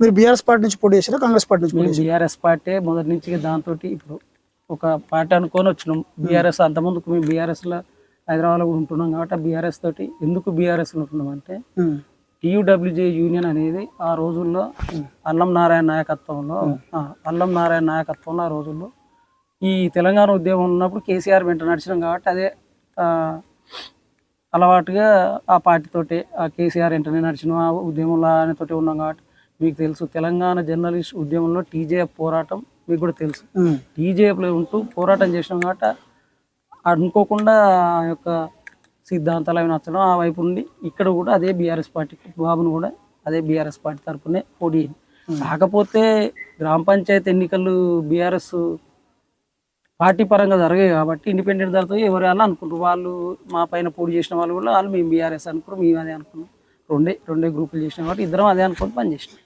మీరు BRS party నుంచి పోటీ చేశారా, కాంగ్రెస్ పార్టీ నుంచి పోటీ మేము బీఆర్ఎస్ పార్టీ మొదటి నుంచి దాంతో ఇప్పుడు ఒక పార్టీ అనుకొని వచ్చినాం. బీఆర్ఎస్ అంతకుముందుకు మేము బీఆర్ఎస్లో హైదరాబాద్లో కూడా ఉంటున్నాం కాబట్టి ఆ బీఆర్ఎస్ తోటి ఎందుకు బీఆర్ఎస్లో ఉంటున్నాం అంటే టీయూడబ్ల్యూజే యూనియన్ అనేది ఆ రోజుల్లో అల్లం నారాయణ నాయకత్వంలో ఆ రోజుల్లో ఈ తెలంగాణ ఉద్యమం ఉన్నప్పుడు కేసీఆర్ వెంట నడిచినాం కాబట్టి అదే అలవాటుగా ఆ పార్టీతోటి ఆ కేసీఆర్ వెంటనే నడిచిన ఆ ఉద్యమంలో ఆయనతోటి ఉన్నాం కాబట్టి మీకు తెలుసు తెలంగాణ జర్నలిస్ట్ ఉద్యమంలో టీజేఎఫ్ పోరాటం మీకు కూడా తెలుసు. టీజేఎఫ్లో ఉంటూ పోరాటం చేసినాం కాబట్టి అనుకోకుండా ఆ యొక్క సిద్ధాంతాలు అవి నచ్చడం ఆ వైపు నుండి ఇక్కడ కూడా అదే బీఆర్ఎస్ పార్టీ బాబును కూడా అదే బీఆర్ఎస్ పార్టీ తరఫునే పోటీ. కాకపోతే గ్రామ పంచాయతీ ఎన్నికలు బీఆర్ఎస్ పార్టీ పరంగా జరిగాయి కాబట్టి ఇండిపెండెంట్ దాంతో ఎవరు వాళ్ళు అనుకుంటారు. వాళ్ళు మా పైన పోటీ చేసిన వాళ్ళు కూడా వాళ్ళు మేము బీఆర్ఎస్ అనుకున్నాం, మేము అదే అనుకున్నాం. రెండే గ్రూపులు చేసినాం కాబట్టి ఇద్దరం అదే అనుకుని పని చేసినాం.